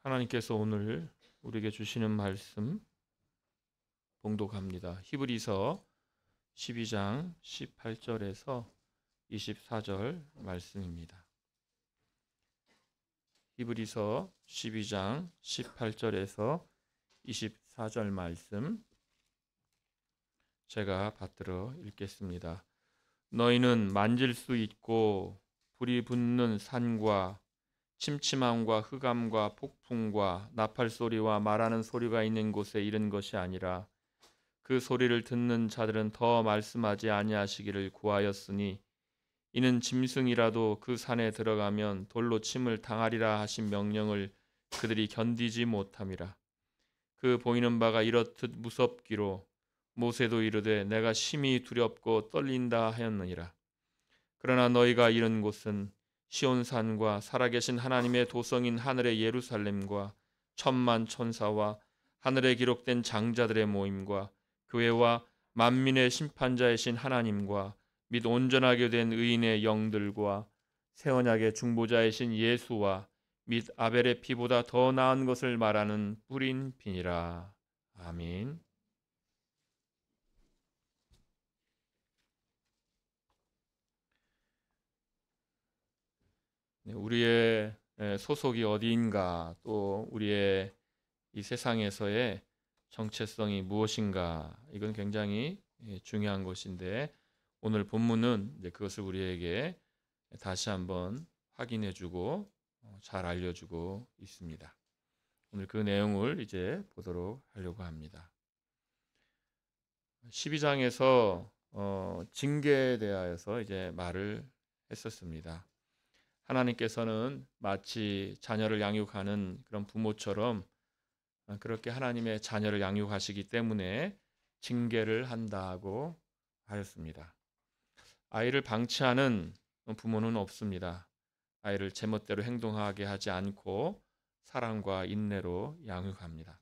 하나님께서 오늘 우리에게 주시는 말씀 봉독합니다. 히브리서 12장 18절에서 24절 말씀입니다. 히브리서 12장 18절에서 24절 말씀 제가 받들어 읽겠습니다. 너희는 만질 수 있고 불이 붙는 산과 침침함과 흑암과 폭풍과 나팔 소리와 말하는 소리가 있는 곳에 이른 것이 아니라 그 소리를 듣는 자들은 더 말씀하지 아니하시기를 구하였으니 이는 짐승이라도 그 산에 들어가면 돌로 침을 당하리라 하신 명령을 그들이 견디지 못함이라. 그 보이는 바가 이렇듯 무섭기로 모세도 이르되 내가 심히 두렵고 떨린다 하였느니라. 그러나 너희가 이른 곳은 시온산과 살아계신 하나님의 도성인 하늘의 예루살렘과 천만 천사와 하늘에 기록된 장자들의 모임과 교회와 만민의 심판자이신 하나님과 및 온전하게 된 의인의 영들과 새 언약의 중보자이신 예수와 및 아벨의 피보다 더 나은 것을 말하는 뿌린 피니라. 아멘. 우리의 소속이 어디인가, 또 우리의 이 세상에서의 정체성이 무엇인가, 이건 굉장히 중요한 것인데 오늘 본문은 이제 그것을 우리에게 다시 한번 확인해주고 잘 알려주고 있습니다. 오늘 그 내용을 이제 보도록 하려고 합니다. 12장에서 징계에 대하여서 이제 말을 했었습니다. 하나님께서는 마치 자녀를 양육하는 그런 부모처럼 그렇게 하나님의 자녀를 양육하시기 때문에 징계를 한다고 하였습니다. 아이를 방치하는 부모는 없습니다. 아이를 제멋대로 행동하게 하지 않고 사랑과 인내로 양육합니다.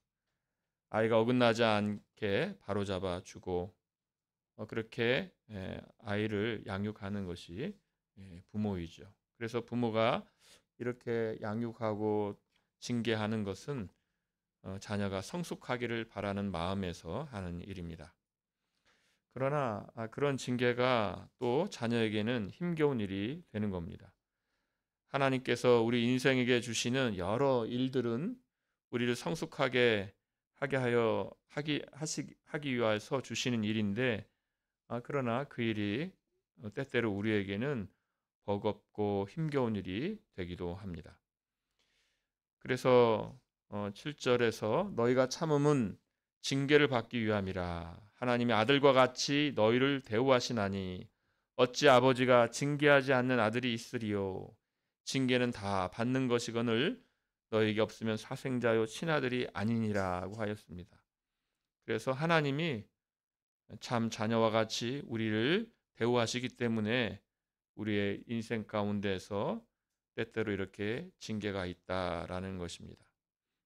아이가 어긋나지 않게 바로잡아 주고 그렇게 아이를 양육하는 것이 부모이죠. 그래서 부모가 이렇게 양육하고 징계하는 것은 자녀가 성숙하기를 바라는 마음에서 하는 일입니다. 그러나 그런 징계가 또 자녀에게는 힘겨운 일이 되는 겁니다. 하나님께서 우리 인생에게 주시는 여러 일들은 우리를 성숙하게 하기 위해서 주시는 일인데 그러나 그 일이 때때로 우리에게는 버겁고 힘겨운 일이 되기도 합니다. 그래서 7절에서 너희가 참음은 징계를 받기 위함이라. 하나님의 아들과 같이 너희를 대우하시나니 어찌 아버지가 징계하지 않는 아들이 있으리요. 징계는 다 받는 것이거늘 너희에게 없으면 사생자요 친아들이 아니니라고 하였습니다. 그래서 하나님이 참 자녀와 같이 우리를 대우하시기 때문에 우리의 인생 가운데서 때때로 이렇게 징계가 있다라는 것입니다.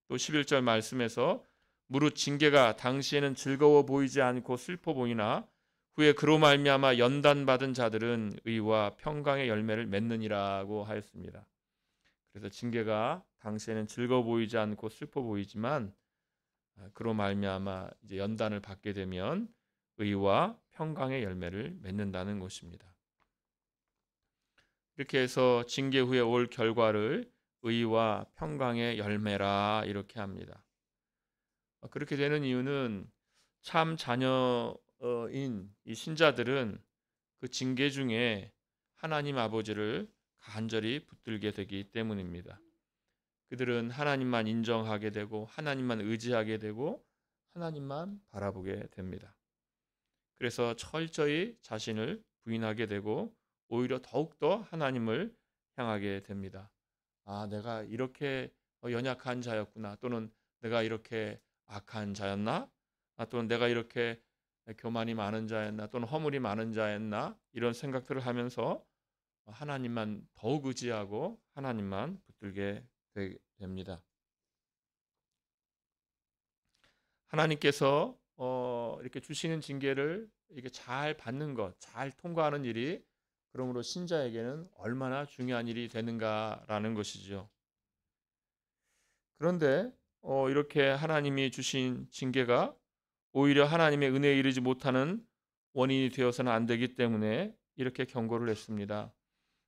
또 11절 말씀에서 무릇 징계가 당시에는 즐거워 보이지 않고 슬퍼 보이나 후에 그로 말미암아 연단받은 자들은 의와 평강의 열매를 맺느니라고 하였습니다. 그래서 징계가 당시에는 즐거워 보이지 않고 슬퍼 보이지만 그로 말미암아 이제 연단을 받게 되면 의와 평강의 열매를 맺는다는 것입니다. 이렇게 해서 징계 후에 올 결과를 의와 평강의 열매라 이렇게 합니다. 그렇게 되는 이유는 참 자녀인 이 신자들은 그 징계 중에 하나님 아버지를 간절히 붙들게 되기 때문입니다. 그들은 하나님만 인정하게 되고 하나님만 의지하게 되고 하나님만 바라보게 됩니다. 그래서 철저히 자신을 부인하게 되고 오히려 더욱더 하나님을 향하게 됩니다. 내가 이렇게 연약한 자였구나. 또는 내가 이렇게 악한 자였나? 또는 내가 이렇게 교만이 많은 자였나? 또는 허물이 많은 자였나? 이런 생각들을 하면서 하나님만 더욱 의지하고 하나님만 붙들게 됩니다. 하나님께서 이렇게 주시는 징계를 이렇게 잘 받는 것, 잘 통과하는 일이 그러므로 신자에게는 얼마나 중요한 일이 되는가라는 것이죠. 그런데 이렇게 하나님이 주신 징계가 오히려 하나님의 은혜에 이르지 못하는 원인이 되어서는 안 되기 때문에 이렇게 경고를 했습니다.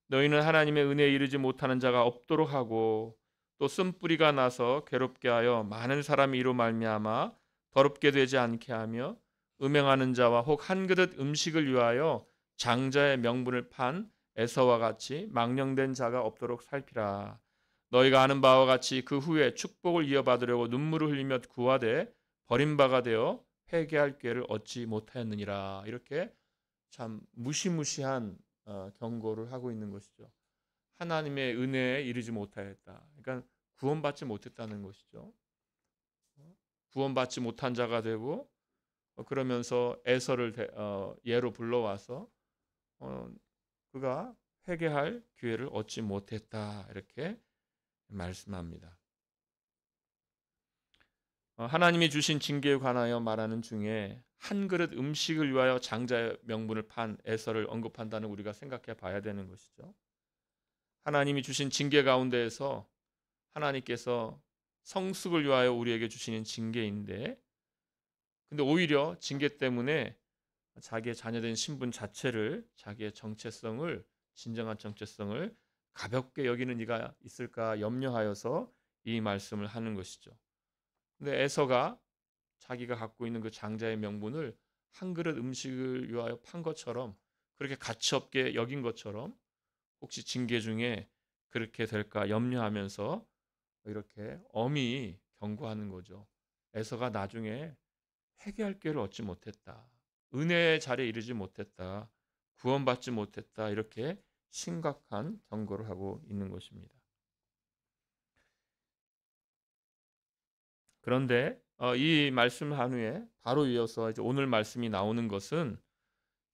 너희는 하나님의 은혜에 이르지 못하는 자가 없도록 하고 또 쓴뿌리가 나서 괴롭게 하여 많은 사람이 이로 말미암아 더럽게 되지 않게 하며 음행하는 자와 혹 한 그릇 음식을 위하여 장자의 명분을 판 에서와 같이 망령된 자가 없도록 살피라. 너희가 아는 바와 같이 그 후에 축복을 이어받으려고 눈물을 흘리며 구하되 버림바가 되어 회개할 기회를 얻지 못하였느니라. 이렇게 참 무시무시한 경고를 하고 있는 것이죠. 하나님의 은혜에 이르지 못하였다. 그러니까 구원받지 못했다는 것이죠. 구원받지 못한 자가 되고 그러면서 에서를 예로 불러와서 그가 회개할 기회를 얻지 못했다. 이렇게 말씀합니다. 하나님이 주신 징계에 관하여 말하는 중에 한 그릇 음식을 위하여 장자의 명분을 판 에서를 언급한다는 우리가 생각해 봐야 되는 것이죠. 하나님이 주신 징계 가운데에서 하나님께서 성숙을 위하여 우리에게 주시는 징계인데 근데 오히려 징계 때문에 자기의 자녀된 신분 자체를 자기의 정체성을 진정한 정체성을 가볍게 여기는 이가 있을까 염려하여서 이 말씀을 하는 것이죠. 근데 에서가 자기가 갖고 있는 그 장자의 명분을 한 그릇 음식을 위하여 판 것처럼 그렇게 가치 없게 여긴 것처럼 혹시 징계 중에 그렇게 될까 염려하면서 이렇게 엄히 경고하는 거죠. 에서가 나중에 회개할 기회를 얻지 못했다. 은혜의 자리에 이르지 못했다. 구원받지 못했다. 이렇게 심각한 경고를 하고 있는 것입니다. 그런데 이 말씀을 한 후에 바로 이어서 이제 오늘 말씀이 나오는 것은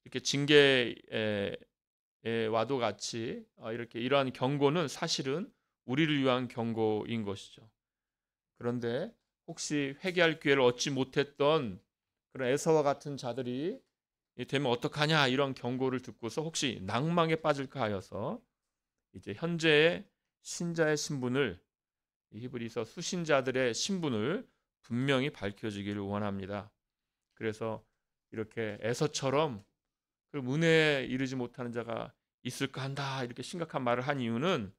이렇게 징계와도 같이 이렇게 이러한 경고는 사실은 우리를 위한 경고인 것이죠. 그런데 혹시 회개할 기회를 얻지 못했던 그런 에서와 같은 자들이 되면 어떡하냐 이런 경고를 듣고서 혹시 낭망에 빠질까 하여서 이제 현재의 신자의 신분을 히브리서 수신자들의 신분을 분명히 밝혀주기를 원합니다. 그래서 이렇게 에서처럼 그 은혜에 이르지 못하는 자가 있을까 한다 이렇게 심각한 말을 한 이유는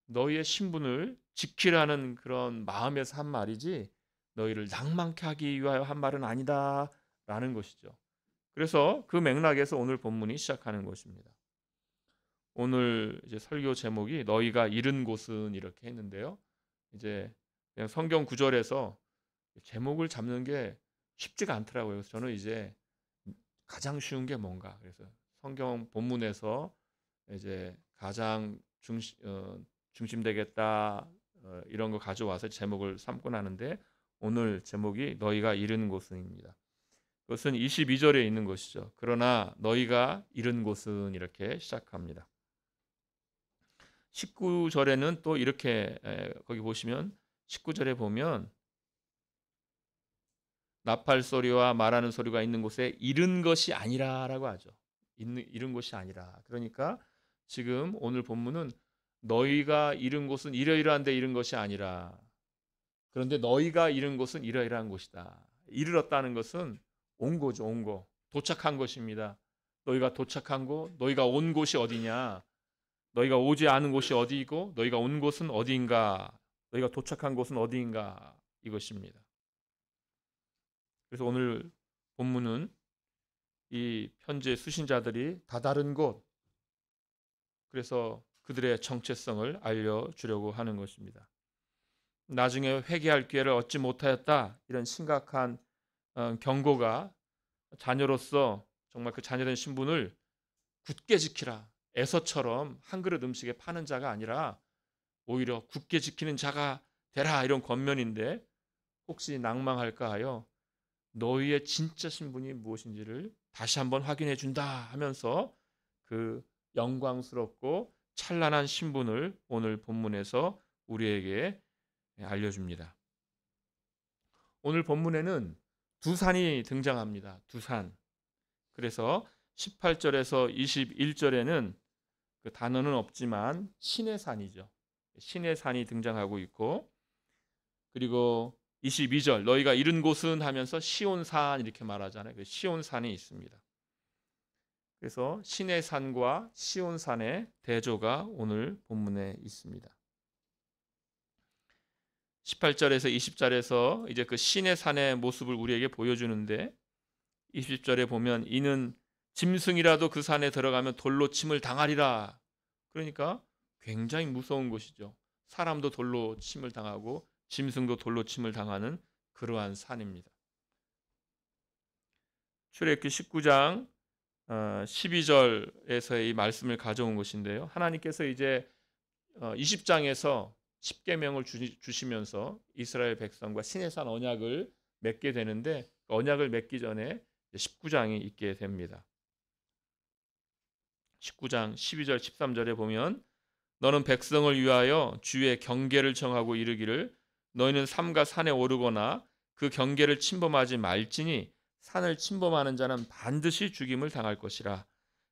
너희의 신분을 지키라는 그런 마음에서 한 말이지 너희를 낭만케 하기 위하여 한 말은 아니다라는 것이죠. 그래서 그 맥락에서 오늘 본문이 시작하는 것입니다. 오늘 이제 설교 제목이 너희가 이른 곳은 이렇게 했는데요. 이제 그냥 성경 구절에서 제목을 잡는 게 쉽지가 않더라고요. 그래서 저는 이제 가장 쉬운 게 뭔가 그래서 성경 본문에서 이제 가장 중심되겠다 이런 거 가져와서 제목을 삼곤 하는데 오늘 제목이 너희가 이른 곳은입니다. 그것은 22절에 있는 것이죠. 그러나 너희가 이른 곳은 이렇게 시작합니다. 19절에는 또 이렇게 거기 보시면 19절에 보면 나팔 소리와 말하는 소리가 있는 곳에 이른 것이 아니라라고 하죠. 이른 곳이 아니라. 그러니까 지금 오늘 본문은 너희가 이른 곳은 이러이러한 데 이른 것이 아니라 그런데 너희가 이른 곳은 이러이러한 곳이다. 이르렀다는 것은 온 거죠. 온 거. 도착한 것입니다. 너희가 도착한 곳, 너희가 온 곳이 어디냐? 너희가 오지 않은 곳이 어디이고 너희가 온 곳은 어디인가? 너희가 도착한 곳은 어디인가? 이것입니다. 그래서 오늘 본문은 이 편지의 수신자들이 다다른 곳 그래서 그들의 정체성을 알려주려고 하는 것입니다. 나중에 회개할 기회를 얻지 못하였다 이런 심각한 경고가 자녀로서 정말 그 자녀된 신분을 굳게 지키라 에서처럼 한 그릇 음식에 파는 자가 아니라 오히려 굳게 지키는 자가 되라 이런 권면인데 혹시 낭망할까 하여 너희의 진짜 신분이 무엇인지를 다시 한번 확인해 준다 하면서 그 영광스럽고 찬란한 신분을 오늘 본문에서 우리에게 알려줍니다. 오늘 본문에는 두 산이 등장합니다. 두 산. 그래서 18절에서 21절에는 그 단어는 없지만 신의 산이죠. 신의 산이 등장하고 있고 그리고 22절 너희가 이른 곳은 하면서 시온산 이렇게 말하잖아요. 그 시온산이 있습니다. 그래서 신의 산과 시온산의 대조가 오늘 본문에 있습니다. 18절에서 20절에서 이제 그 신의 산의 모습을 우리에게 보여주는데 20절에 보면 이는 짐승이라도 그 산에 들어가면 돌로 침을 당하리라. 그러니까 굉장히 무서운 곳이죠. 사람도 돌로 침을 당하고 짐승도 돌로 침을 당하는 그러한 산입니다. 출애굽기 19장 12절에서의 이 말씀을 가져온 것인데요. 하나님께서 이제 20장에서 십계명을 주시면서 이스라엘 백성과 시내산 언약을 맺게 되는데 언약을 맺기 전에 19장이 있게 됩니다. 19장 12절 13절에 보면 너는 백성을 위하여 주의 경계를 정하고 이르기를 너희는 삼가 산에 오르거나 그 경계를 침범하지 말지니 산을 침범하는 자는 반드시 죽임을 당할 것이라.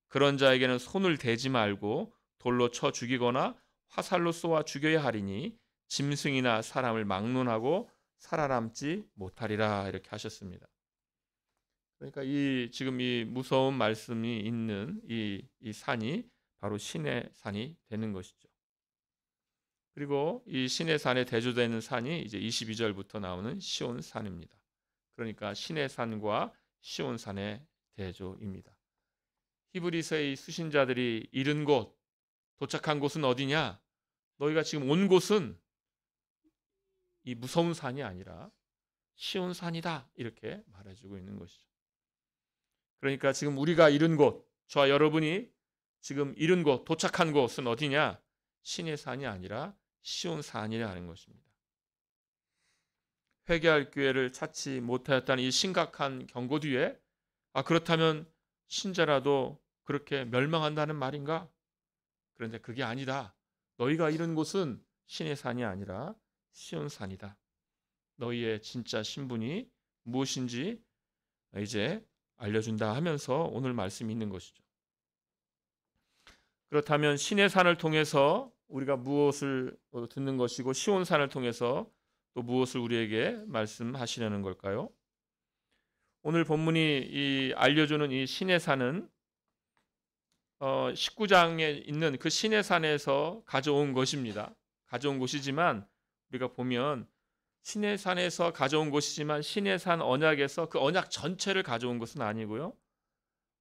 그런 자에게는 손을 대지 말고 돌로 쳐 죽이거나 화살로 쏘아 죽여야 하리니 짐승이나 사람을 막론하고 살아남지 못하리라. 이렇게 하셨습니다. 그러니까 지금 이 무서운 말씀이 있는 이 산이 바로 신의 산이 되는 것이죠. 그리고 이 신의 산에 대조되는 산이 이제 22절부터 나오는 시온산입니다. 그러니까 신의 산과 시온산의 대조입니다. 히브리서의 수신자들이 이른 곳, 도착한 곳은 어디냐? 너희가 지금 온 곳은 이 무서운 산이 아니라 시온산이다. 이렇게 말해주고 있는 것이죠. 그러니까 지금 우리가 이른 곳, 저와 여러분이 지금 이른 곳, 도착한 곳은 어디냐? 신의 산이 아니라 시온산이라는 것입니다. 회개할 기회를 찾지 못하였다는 이 심각한 경고 뒤에 그렇다면 신자라도 그렇게 멸망한다는 말인가? 그런데 그게 아니다. 너희가 이른 곳은 신의 산이 아니라 시온산이다. 너희의 진짜 신분이 무엇인지 이제 알려준다 하면서 오늘 말씀이 있는 것이죠. 그렇다면 신의 산을 통해서 우리가 무엇을 듣는 것이고 시온산을 통해서 또 무엇을 우리에게 말씀하시려는 걸까요? 오늘 본문이 알려주는 이 신의 산은 19장에 있는 그 신의 산에서 가져온 것입니다. 가져온 것이지만 우리가 보면 신의 산에서 가져온 것이지만 신의 산 언약에서 그 언약 전체를 가져온 것은 아니고요.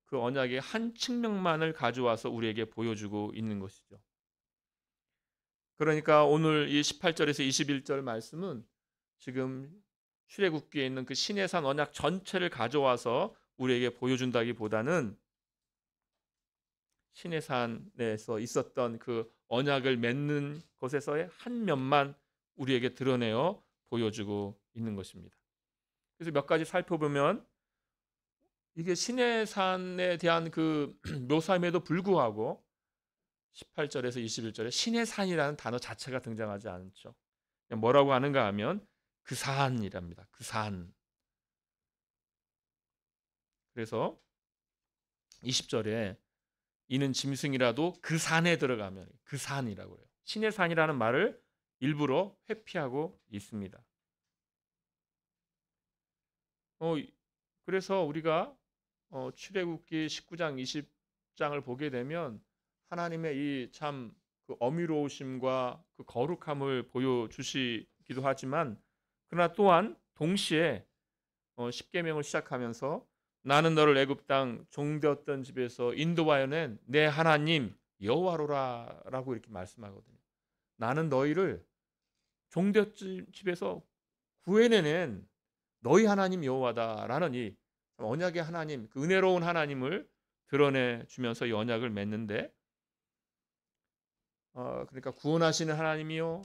그 언약의 한 측면만을 가져와서 우리에게 보여주고 있는 것이죠. 그러니까 오늘 이 18절에서 21절 말씀은 지금 출애굽기에 있는 그 신의 산 언약 전체를 가져와서 우리에게 보여준다기보다는 신의 산에서 있었던 그 언약을 맺는 것에서의 한 면만 우리에게 드러내어 보여주고 있는 것입니다. 그래서 몇 가지 살펴보면 이게 신의 산에 대한 그 묘사임에도 불구하고 18절에서 21절에 신의 산이라는 단어 자체가 등장하지 않죠. 뭐라고 하는가 하면 그 산이랍니다. 그 산. 그래서 20절에 이는 짐승이라도 그 산에 들어가면 그 산이라고 해요. 신의 산이라는 말을 일부러 회피하고 있습니다. 그래서 우리가 출애굽기 19장 20장을 보게 되면 하나님의 이 참 그 어미로우심과 그 거룩함을 보여주시기도 하지만 그러나 또한 동시에 십계명을 시작하면서 나는 너를 애굽 땅 종되었던 집에서 인도하여 낸 내 하나님 여호와로라라고 이렇게 말씀하거든요. 나는 너희를 종되었던 집에서 구해내는 너희 하나님 여호와다라는 이 언약의 하나님, 그 은혜로운 하나님을 드러내 주면서 이 언약을 맺는데 그러니까 구원하시는 하나님이요,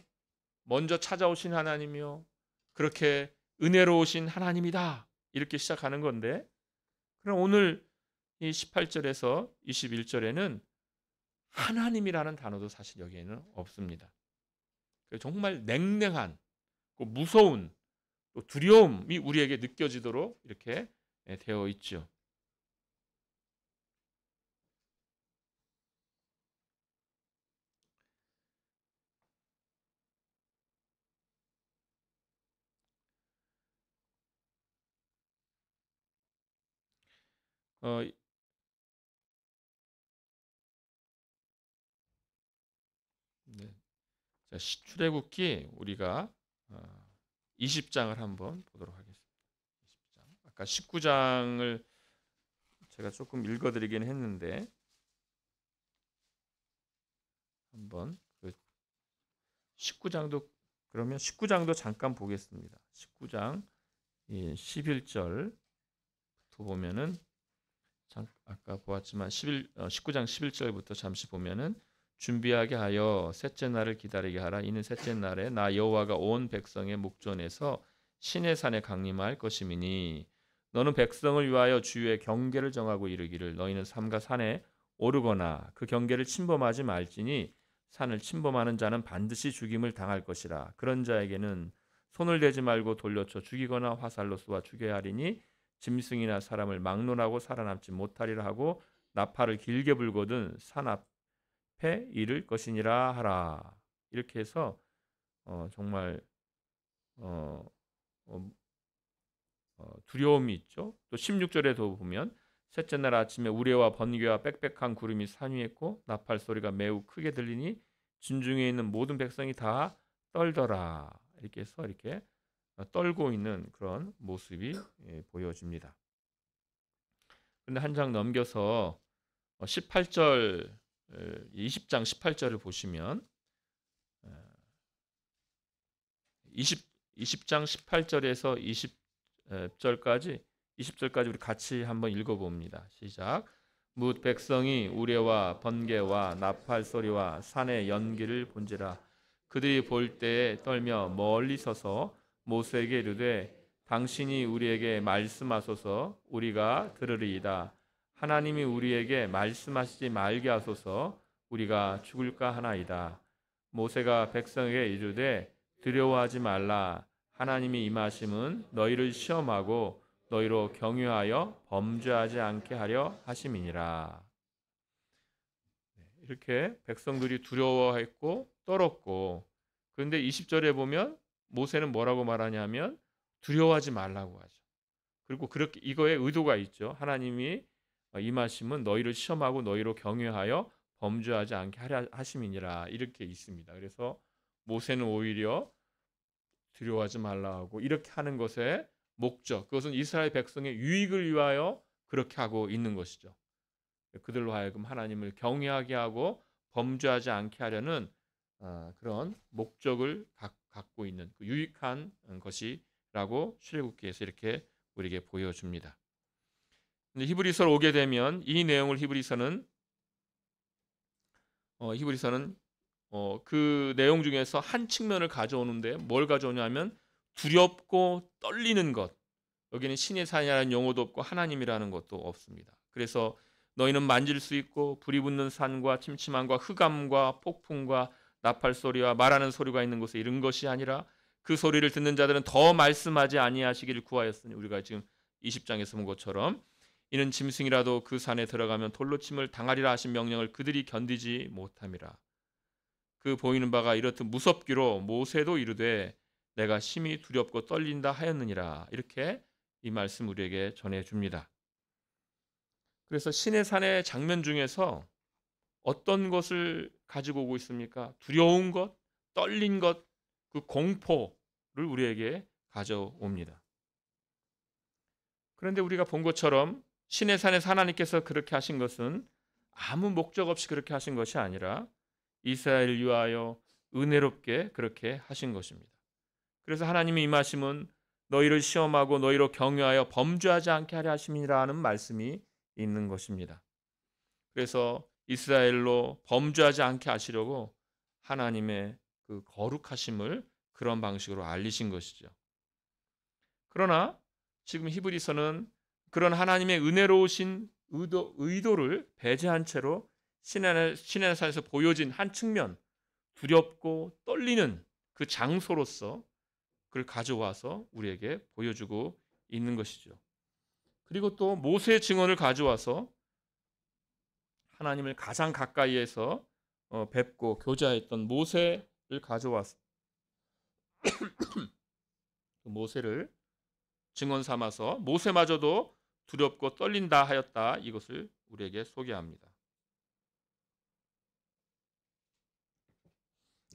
먼저 찾아오신 하나님이요, 그렇게 은혜로우신 하나님이다 이렇게 시작하는 건데, 그럼 오늘 이 18절에서 21절에는 하나님이라는 단어도 사실 여기에는 없습니다. 정말 냉랭한, 무서운, 또 두려움이 우리에게 느껴지도록 이렇게 되어 있죠. 어, 네. 자, 출애굽기 우리가 20장을 한번 보도록 하겠습니다. 20장. 아까 19장을 제가 조금 읽어드리긴 했는데 한번 그 19장도 그러면 19장도 잠깐 보겠습니다. 19장 11절부터 보면은 아까 보았지만 19장 11절부터 잠시 보면은 준비하게 하여 셋째 날을 기다리게 하라. 이는 셋째 날에 나 여호와가 온 백성의 목전에서 신의 산에 강림할 것임이니 너는 백성을 위하여 주의 경계를 정하고 이르기를 너희는 삼가 산에 오르거나 그 경계를 침범하지 말지니 산을 침범하는 자는 반드시 죽임을 당할 것이라. 그런 자에게는 손을 대지 말고 돌려쳐 죽이거나 화살로 쏘아 죽여야 하리니 짐승이나 사람을 막론하고 살아남지 못하리라 하고 나팔을 길게 불거든 산 앞에 이를 것이니라 하라. 이렇게 해서 정말 어, 어, 두려움이 있죠. 또 16절에도 보면 셋째 날 아침에 우레와 번개와 빽빽한 구름이 산 위에 있고 나팔 소리가 매우 크게 들리니 진중에 있는 모든 백성이 다 떨더라. 이렇게 해서 이렇게 떨고 있는 그런 모습이 보여집니다. 그런데 한 장 넘겨서 18절 20장 18절을 보시면 20장 18절에서 20절까지 우리 같이 한번 읽어봅니다. 시작. 뭇 백성이 우레와 번개와 나팔 소리와 산의 연기를 본지라. 그들이 볼 때에 떨며 멀리 서서 모세에게 이르되 당신이 우리에게 말씀하소서 우리가 들으리이다. 하나님이 우리에게 말씀하시지 말게 하소서 우리가 죽을까 하나이다. 모세가 백성에게 이르되 두려워하지 말라. 하나님이 임하심은 너희를 시험하고 너희로 경유하여 범죄하지 않게 하려 하심이니라. 이렇게 백성들이 두려워했고 떨었고, 그런데 20절에 보면 모세는 뭐라고 말하냐면 두려워하지 말라고 하죠. 그리고 그렇게 이거에 의도가 있죠. 하나님이 임하심은 너희를 시험하고 너희로 경유하여 범죄하지 않게 하려 하심이니라. 이렇게 있습니다. 그래서 모세는 오히려 두려워하지 말라 하고 이렇게 하는 것의 목적, 그것은 이스라엘 백성의 유익을 위하여 그렇게 하고 있는 것이죠. 그들로 하여금 하나님을 경외하게 하고 범죄하지 않게 하려는 그런 목적을 갖고 있는 그 유익한 것이라고 출애굽기에서 이렇게 우리에게 보여줍니다. 근데 히브리서로 오게 되면 이 내용을 히브리서는 그 내용 중에서 한 측면을 가져오는데 뭘 가져오냐면 두렵고 떨리는 것. 여기는 신의 산이라는 용어도 없고 하나님이라는 것도 없습니다. 그래서 너희는 만질 수 있고 불이 붙는 산과 침침함과 흑암과 폭풍과 나팔 소리와 말하는 소리가 있는 곳에 이른 것이 아니라 그 소리를 듣는 자들은 더 말씀하지 아니하시기를 구하였으니 우리가 지금 20장에서 본 것처럼 이는 짐승이라도 그 산에 들어가면 돌로 침을 당하리라 하신 명령을 그들이 견디지 못함이라. 그 보이는 바가 이렇듯 무섭기로 모세도 이르되 내가 심히 두렵고 떨린다 하였느니라. 이렇게 이 말씀 우리에게 전해줍니다. 그래서 신의 산의 장면 중에서 어떤 것을 가지고 오고 있습니까? 두려운 것, 떨린 것, 그 공포를 우리에게 가져옵니다. 그런데 우리가 본 것처럼 신의 산에서 하나님께서 그렇게 하신 것은 아무 목적 없이 그렇게 하신 것이 아니라 이스라엘을 위하여 은혜롭게 그렇게 하신 것입니다. 그래서 하나님의 임하심은 너희를 시험하고 너희로 경유하여 범죄하지 않게 하려 하심이라는 말씀이 있는 것입니다. 그래서 이스라엘로 범죄하지 않게 하시려고 하나님의 그 거룩하심을 그런 방식으로 알리신 것이죠. 그러나 지금 히브리서는 그런 하나님의 은혜로우신 의도를 배제한 채로 신의 산에서 보여진 한 측면, 두렵고 떨리는 그 장소로서 그걸 가져와서 우리에게 보여주고 있는 것이죠. 그리고 또 모세의 증언을 가져와서 하나님을 가장 가까이에서 뵙고 교제했던 모세를 가져와서 모세를 증언 삼아서 모세마저도 두렵고 떨린다 하였다. 이것을 우리에게 소개합니다.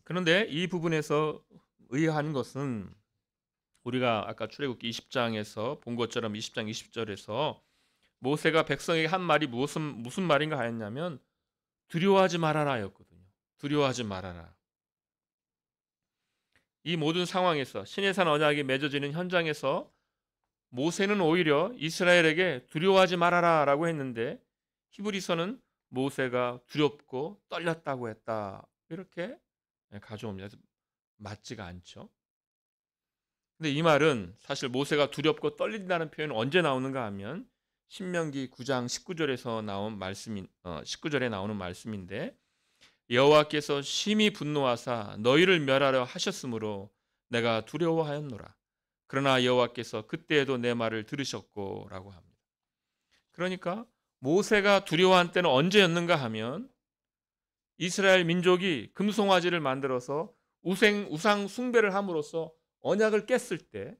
그런데 이 부분에서 의아한 것은 우리가 아까 출애굽기 20장에서 본 것처럼 20장 20절에서 모세가 백성에게 한 말이 무슨 말인가 하였냐면 두려워하지 말아라였거든요. 두려워하지 말아라. 이 모든 상황에서 시내산 언약이 맺어지는 현장에서 모세는 오히려 이스라엘에게 두려워하지 말아라라고 했는데 히브리서는 모세가 두렵고 떨렸다고 했다. 이렇게 가져옵니다. 맞지가 않죠. 근데 이 말은 사실 모세가 두렵고 떨린다는 표현은 언제 나오는가 하면 신명기 9장 19절에서 나온 말씀인 19절에 나오는 말씀인데 여호와께서 심히 분노하사 너희를 멸하려 하셨으므로 내가 두려워하였노라. 그러나 여호와께서 그때에도 내 말을 들으셨고라고 합니다. 그러니까 모세가 두려워한 때는 언제였는가 하면 이스라엘 민족이 금송아지를 만들어서 우상 숭배를 함으로써 언약을 깼을 때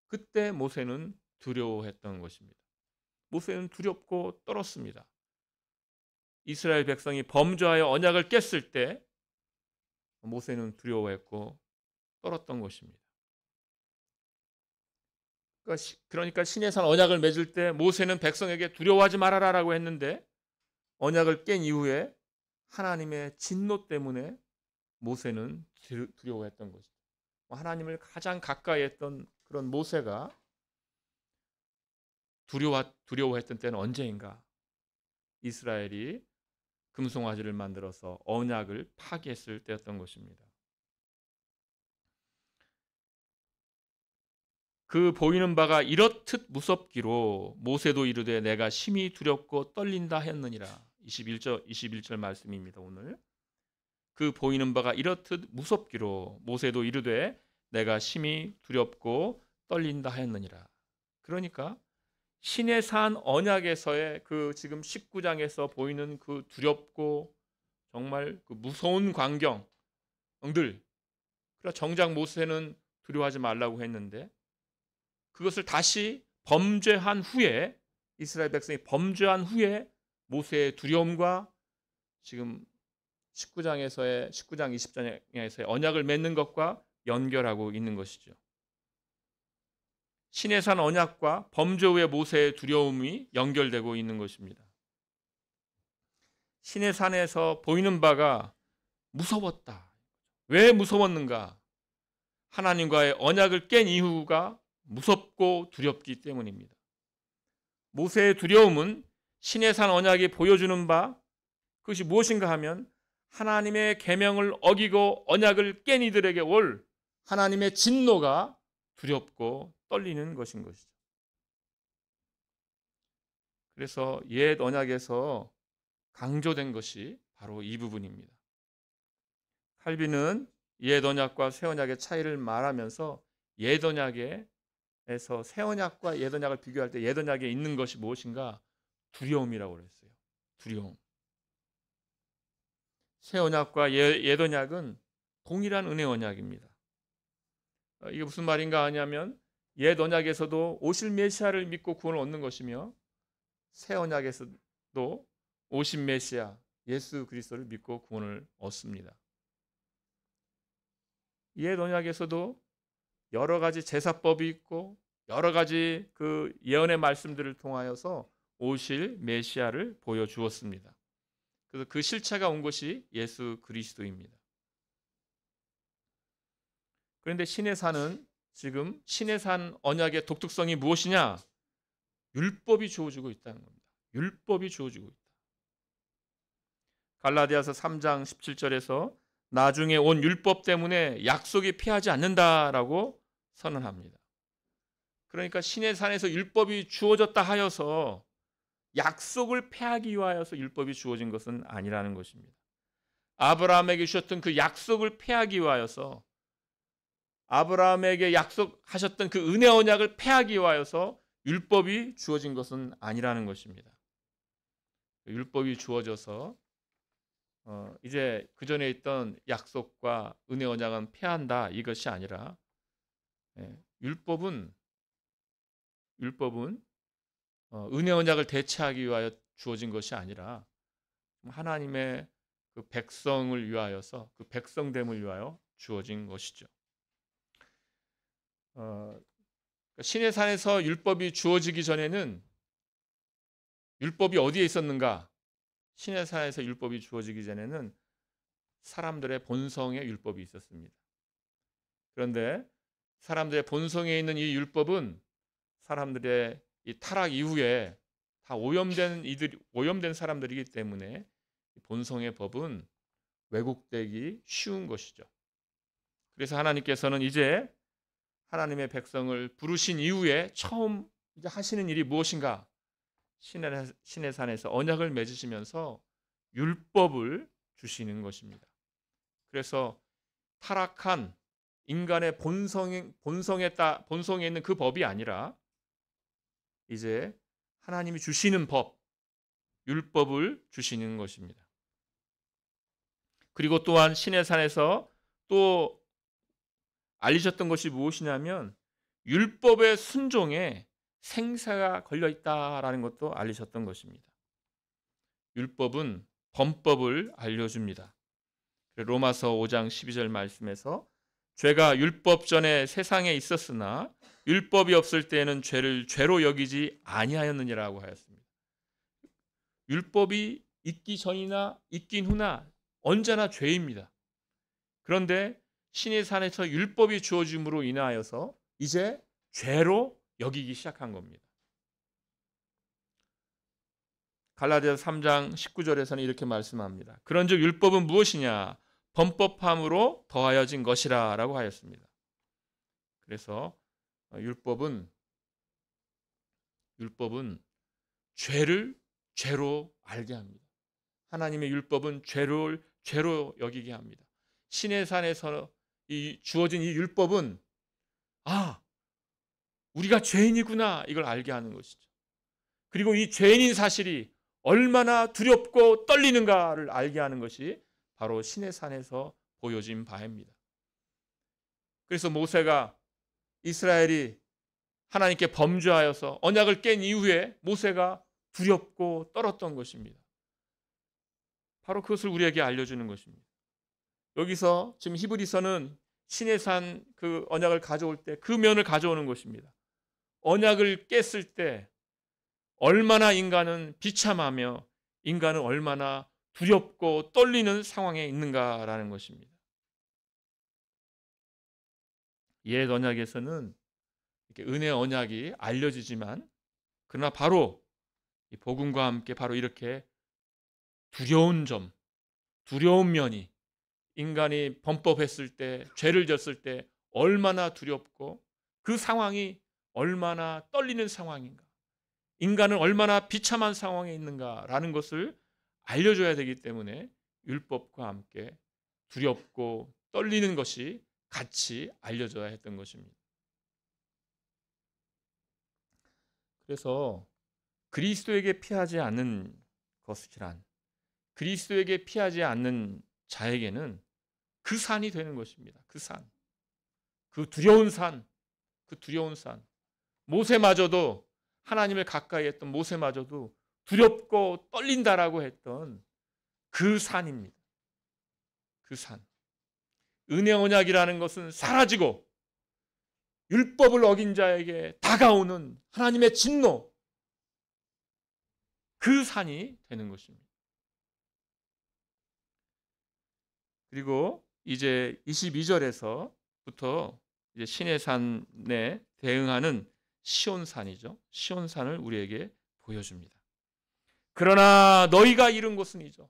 그때 모세는 두려워했던 것입니다. 모세는 두렵고 떨었습니다. 이스라엘 백성이 범죄하여 언약을 깼을 때 모세는 두려워했고 떨었던 것입니다. 그러니까 시내산 언약을 맺을 때 모세는 백성에게 두려워하지 말아라라고 했는데 언약을 깬 이후에 하나님의 진노 때문에 모세는 두려워했던 것이죠. 하나님을 가장 가까이 했던 그런 모세가 두려워했던 때는 언제인가? 이스라엘이 금송아지를 만들어서 언약을 파기했을 때였던 것입니다. 그 보이는 바가 이렇듯 무섭기로 모세도 이르되 내가 심히 두렵고 떨린다 했느니라. 21절 말씀입니다. 오늘 그 보이는 바가 이렇듯 무섭기로 모세도 이르되 내가 심히 두렵고 떨린다 하였느니라. 그러니까 시내산 언약에서의 그 지금 19장에서 보이는 그 두렵고 정말 그 무서운 광경들, 그러나 정작 모세는 두려워하지 말라고 했는데 그것을 다시 범죄한 후에 이스라엘 백성이 범죄한 후에 모세의 두려움과 지금 19장 20장에서의 언약을 맺는 것과 연결하고 있는 것이죠. 시내산 언약과 범죄 후의 모세의 두려움이 연결되고 있는 것입니다. 시내산에서 보이는 바가 무서웠다. 왜 무서웠는가? 하나님과의 언약을 깬 이유가 무섭고 두렵기 때문입니다. 모세의 두려움은 시내산 언약이 보여주는 바 그것이 무엇인가 하면 하나님의 계명을 어기고 언약을 깬 이들에게 올 하나님의 진노가 두렵고 떨리는 것인 것이죠. 그래서 옛 언약에서 강조된 것이 바로 이 부분입니다. 칼빈은 옛 언약과 새 언약의 차이를 말하면서 옛 언약에서 새 언약과 옛 언약을 비교할 때 옛 언약에 있는 것이 무엇인가? 두려움이라고 그랬어요. 두려움. 새 언약과 옛 언약은 동일한 은혜 언약입니다. 이게 무슨 말인가 하냐면 옛 언약에서도 오실 메시아를 믿고 구원을 얻는 것이며 새 언약에서도 오신 메시아 예수 그리스도를 믿고 구원을 얻습니다. 옛 언약에서도 여러 가지 제사법이 있고 여러 가지 그 예언의 말씀들을 통하여서 오실 메시아를 보여주었습니다. 그래서 그 실체가 온 것이 예수 그리스도입니다. 그런데 시내산은 지금 시내산 언약의 독특성이 무엇이냐? 율법이 주어지고 있다는 겁니다. 율법이 주어지고 있다. 갈라디아서 3장 17절에서 나중에 온 율법 때문에 약속이 피하지 않는다라고 선언합니다. 그러니까 시내산에서 율법이 주어졌다 하여서 약속을 폐하기 위하여서 율법이 주어진 것은 아니라는 것입니다. 아브라함에게 주셨던 그 약속을 폐하기 위하여서 아브라함에게 약속하셨던 그 은혜 언약을 폐하기 위하여서 율법이 주어진 것은 아니라는 것입니다. 율법이 주어져서 이제 그 전에 있던 약속과 은혜 언약은 폐한다 이것이 아니라 율법은 은혜 언약을 대체하기 위하여 주어진 것이 아니라 하나님의 그 백성을 위하여서 그 백성됨을 위하여 주어진 것이죠. 신의 산에서 율법이 주어지기 전에는 율법이 어디에 있었는가? 신의 산에서 율법이 주어지기 전에는 사람들의 본성의 율법이 있었습니다. 그런데 사람들의 본성에 있는 이 율법은 사람들의 이 타락 이후에 다 오염된 사람들이기 때문에 본성의 법은 왜곡되기 쉬운 것이죠. 그래서 하나님께서는 이제 하나님의 백성을 부르신 이후에 처음 이제 하시는 일이 무엇인가? 신의 산에서 언약을 맺으시면서 율법을 주시는 것입니다. 그래서 타락한 인간의 본성에 있는 그 법이 아니라 이제 하나님이 주시는 법, 율법을 주시는 것입니다. 그리고 또한 신의 산에서 또 알리셨던 것이 무엇이냐면 율법의 순종에 생사가 걸려 있다라는 것도 알리셨던 것입니다. 율법은 범법을 알려줍니다. 로마서 5장 12절 말씀에서 죄가 율법 전에 세상에 있었으나 율법이 없을 때에는 죄를 죄로 여기지 아니하였느니라고 하였습니다. 율법이 있기 전이나 있긴 후나 언제나 죄입니다. 그런데 신의 산에서 율법이 주어짐으로 인하여서 이제 죄로 여기기 시작한 겁니다. 갈라디아서 3장 19절에서는 이렇게 말씀합니다. 그런즉 율법은 무엇이냐? 범법함으로 더하여진 것이라 라고 하였습니다. 그래서 율법은 죄를 죄로 알게 합니다. 하나님의 율법은 죄로 여기게 합니다. 신의 산에서 주어진 이 율법은 우리가 죄인이구나 이걸 알게 하는 것이죠. 그리고 이 죄인인 사실이 얼마나 두렵고 떨리는가를 알게 하는 것이 바로 신의 산에서 보여진 바입니다. 그래서 모세가 이스라엘이 하나님께 범죄하여서 언약을 깬 이후에 모세가 두렵고 떨었던 것입니다. 바로 그것을 우리에게 알려주는 것입니다. 여기서 지금 히브리서는 신의 산 그 언약을 가져올 때 그 면을 가져오는 것입니다. 언약을 깼을 때 얼마나 인간은 비참하며 인간은 얼마나 두렵고 떨리는 상황에 있는가라는 것입니다. 옛 언약에서는 이렇게 은혜 언약이 알려지지만 그러나 바로 이 복음과 함께 바로 이렇게 두려운 면이 인간이 범법했을 때, 죄를 졌을 때 얼마나 두렵고 그 상황이 얼마나 떨리는 상황인가, 인간은 얼마나 비참한 상황에 있는가라는 것을 알려줘야 되기 때문에 율법과 함께 두렵고 떨리는 것이 같이 알려져야 했던 것입니다. 그래서 그리스도에게 피하지 않는 것이란, 그리스도에게 피하지 않는 자에게는 그 산이 되는 것입니다. 그 산, 그 두려운 산, 모세마저도, 하나님을 가까이 했던 모세마저도 두렵고 떨린다라고 했던 그 산입니다. 그 산. 은혜 언약이라는 것은 사라지고 율법을 어긴 자에게 다가오는 하나님의 진노, 그 산이 되는 것입니다. 그리고 이제 22절에서부터 이제 신의 산에 대응하는 시온산이죠. 시온산을 우리에게 보여줍니다. 그러나 너희가 이룬 것은이죠.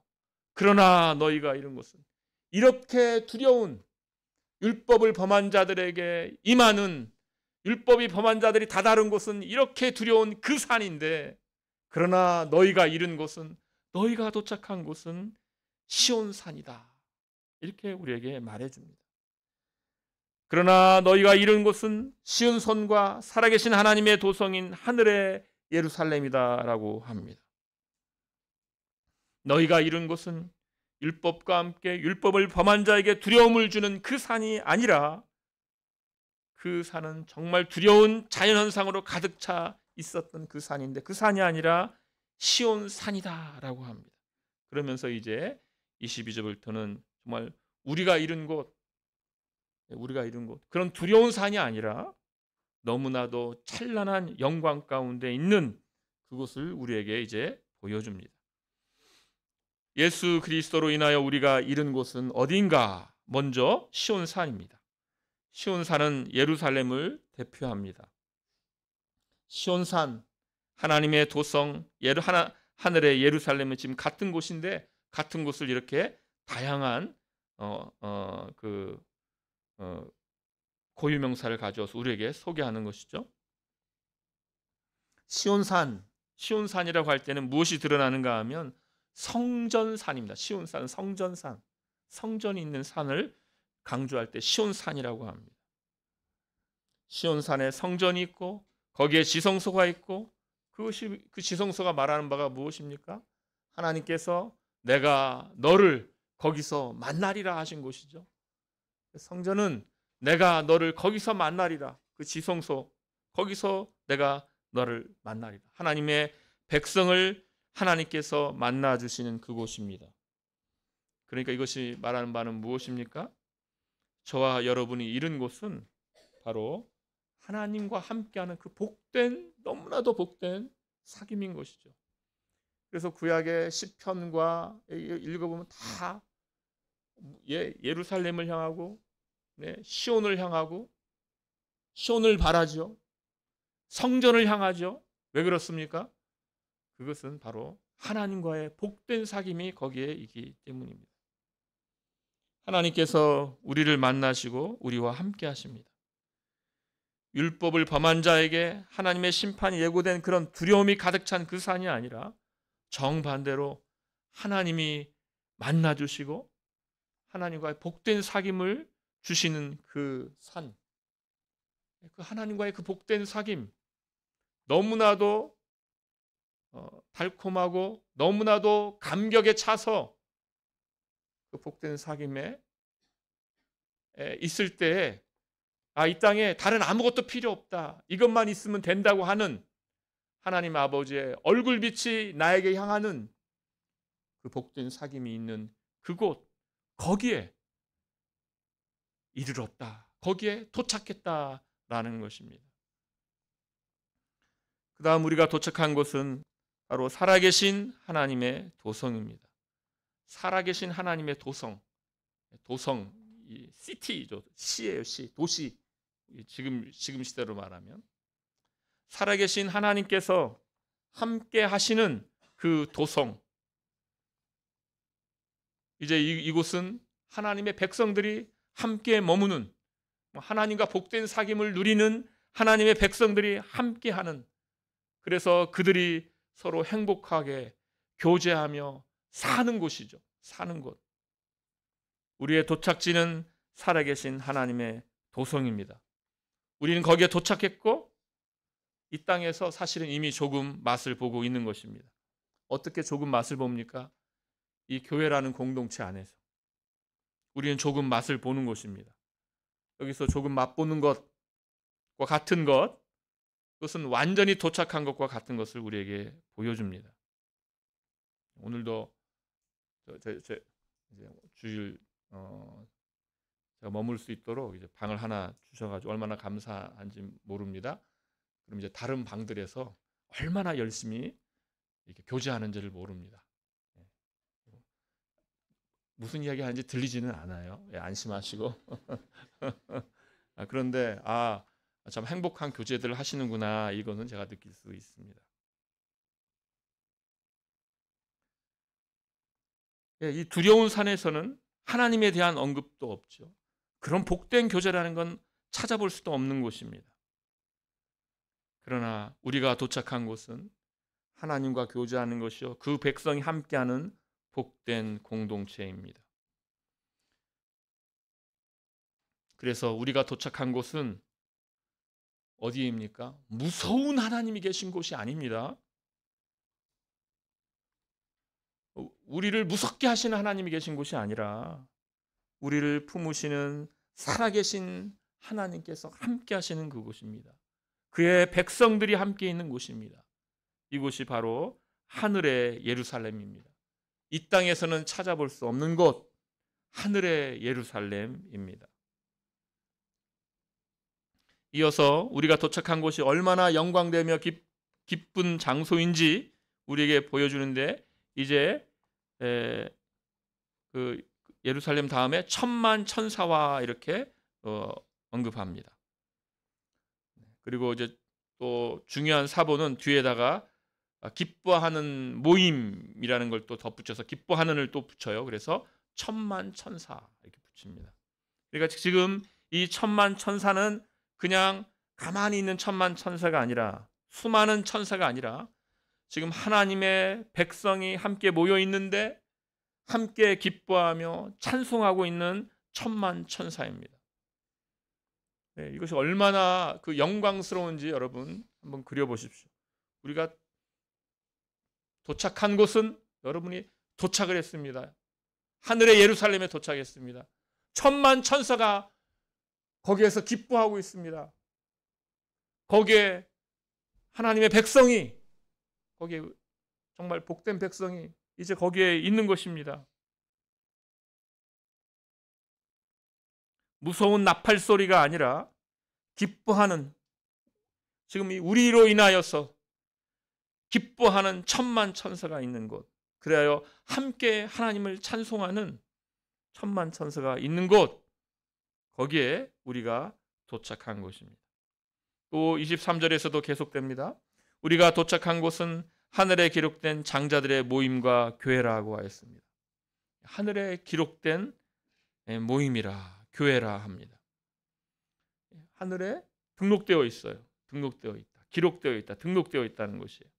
그러나 너희가 이룬 것은, 이렇게 두려운 율법을 범한 자들에게 임하는, 율법이 범한 자들이 다다른 곳은 이렇게 두려운 그 산인데, 그러나 너희가 이룬 곳은, 너희가 도착한 곳은 시온산이다. 이렇게 우리에게 말해줍니다. 그러나 너희가 이룬 곳은 시온산과 살아계신 하나님의 도성인 하늘의 예루살렘이다라고 합니다. 너희가 이룬 곳은 율법과 함께 율법을 범한 자에게 두려움을 주는 그 산이 아니라, 그 산은 정말 두려운 자연현상으로 가득 차 있었던 그 산인데 그 산이 아니라 시온산이다라고 합니다. 그러면서 이제 22절부터는 정말 우리가 이룬 곳, 그런 두려운 산이 아니라 너무나도 찬란한 영광 가운데 있는 그곳을 우리에게 이제 보여줍니다. 예수 그리스도로 인하여 우리가 이른 곳은 어디인가? 먼저 시온산입니다. 시온산은 예루살렘을 대표합니다. 시온산, 하나님의 도성, 하늘의 예루살렘은 지금 같은 곳인데 같은 곳을 이렇게 다양한 고유명사를 가져와서 우리에게 소개하는 것이죠. 시온산이라고 할 때는 무엇이 드러나는가 하면 성전산입니다. 시온산은 성전산, 성전이 있는 산을 강조할 때 시온산이라고 합니다. 시온산에 성전이 있고 거기에 지성소가 있고 그 지성소가 말하는 바가 무엇입니까? 하나님께서 내가 너를 거기서 만나리라 하신 곳이죠. 성전은 내가 너를 거기서 만나리라. 그 지성소 거기서 내가 너를 만나리라. 하나님의 백성을 하나님께서 만나 주시는 그곳입니다. 그러니까 이것이 말하는 바는 무엇입니까? 저와 여러분이 이른 곳은 바로 하나님과 함께하는 그 복된, 너무나도 복된 사귐인 것이죠. 그래서 구약의 시편과 읽어보면 다 예루살렘을 향하고 시온을 향하고 시온을 바라죠. 성전을 향하죠. 왜 그렇습니까? 그것은 바로 하나님과의 복된 사귐이 거기에 있기 때문입니다. 하나님께서 우리를 만나시고 우리와 함께 하십니다. 율법을 범한 자에게 하나님의 심판이 예고된 그런 두려움이 가득 찬 그 산이 아니라 정반대로 하나님이 만나주시고 하나님과의 복된 사귐을 주시는 그 산, 그 하나님과의 그 복된 사귐, 너무나도 달콤하고 너무나도 감격에 차서 그 복된 사귐에 있을 때에 이 땅에 다른 아무것도 필요 없다, 이것만 있으면 된다고 하는 하나님 아버지의 얼굴빛이 나에게 향하는 그 복된 사귐이 있는 그곳, 거기에 이르렀다, 거기에 도착했다라는 것입니다. 그 다음 우리가 도착한 곳은 바로 살아계신 하나님의 도성입니다. 살아계신 하나님의 도성, 이 시티죠. 시예요, 시, 도시. 지금 시대로 말하면 살아계신 하나님께서 함께 하시는 그 도성. 이제 이곳은 하나님의 백성들이 함께 머무는, 하나님과 복된 사귐을 누리는 하나님의 백성들이 함께하는, 그래서 그들이 서로 행복하게 교제하며 사는 곳이죠. 사는 곳. 우리의 도착지는 살아계신 하나님의 도성입니다. 우리는 거기에 도착했고 이 땅에서 사실은 이미 조금 맛을 보고 있는 것입니다. 어떻게 조금 맛을 봅니까? 이 교회라는 공동체 안에서 우리는 조금 맛을 보는 것입니다. 여기서 조금 맛보는 것과 같은 것, 그것은 완전히 도착한 것과 같은 것을 우리에게 보여줍니다. 오늘도 이제 주일 제가 머물 수 있도록 이제 방을 하나 주셔가지고 얼마나 감사한지 모릅니다. 그럼 이제 다른 방들에서 얼마나 열심히 이렇게 교제하는지를 모릅니다. 무슨 이야기 하는지 들리지는 않아요. 안심하시고. 그런데 참 행복한 교제들을 하시는구나, 이거는 제가 느낄 수 있습니다. 이 두려운 산에서는 하나님에 대한 언급도 없죠. 그런 복된 교제라는 건 찾아볼 수도 없는 곳입니다. 그러나 우리가 도착한 곳은 하나님과 교제하는 것이요, 그 백성이 함께하는 복된 공동체입니다. 그래서 우리가 도착한 곳은 어디입니까? 무서운 하나님이 계신 곳이 아닙니다. 우리를 무섭게 하시는 하나님이 계신 곳이 아니라 우리를 품으시는 살아계신 하나님께서 함께 하시는 그곳입니다. 그의 백성들이 함께 있는 곳입니다. 이곳이 바로 하늘의 예루살렘입니다. 이 땅에서는 찾아볼 수 없는 곳, 하늘의 예루살렘입니다. 이어서 우리가 도착한 곳이 얼마나 영광되며 기쁜 장소인지 우리에게 보여주는데, 이제 그 예루살렘 다음에 천만 천사와 이렇게 언급합니다. 그리고 이제 또 중요한 사본은 뒤에다가 기뻐하는 모임이라는 걸 또 덧붙여서 기뻐하는을 또 붙여요. 그래서 천만 천사 이렇게 붙입니다. 그러니까 지금 이 천만 천사는 그냥 가만히 있는 천만 천사가 아니라, 수많은 천사가 아니라 지금 하나님의 백성이 함께 모여 있는데 함께 기뻐하며 찬송하고 있는 천만 천사입니다. 네, 이것이 얼마나 그 영광스러운지 여러분 한번 그려보십시오. 우리가 도착한 곳은 여러분이 도착을 했습니다. 하늘의 예루살렘에 도착했습니다. 천만 천사가 거기에서 기뻐하고 있습니다. 거기에 하나님의 백성이, 거기에 정말 복된 백성이 이제 거기에 있는 것입니다. 무서운 나팔 소리가 아니라 기뻐하는, 지금 우리로 인하여서 기뻐하는 천만 천사가 있는 곳, 그래야 함께 하나님을 찬송하는 천만 천사가 있는 곳, 거기에 우리가 도착한 곳입니다. 또 23절에서도 계속됩니다. 우리가 도착한 곳은 하늘에 기록된 장자들의 모임과 교회라고 하였습니다. 하늘에 기록된 모임이라, 교회라 합니다. 하늘에 등록되어 있어요. 등록되어 있다. 기록되어 있다. 등록되어 있다는 것이에요.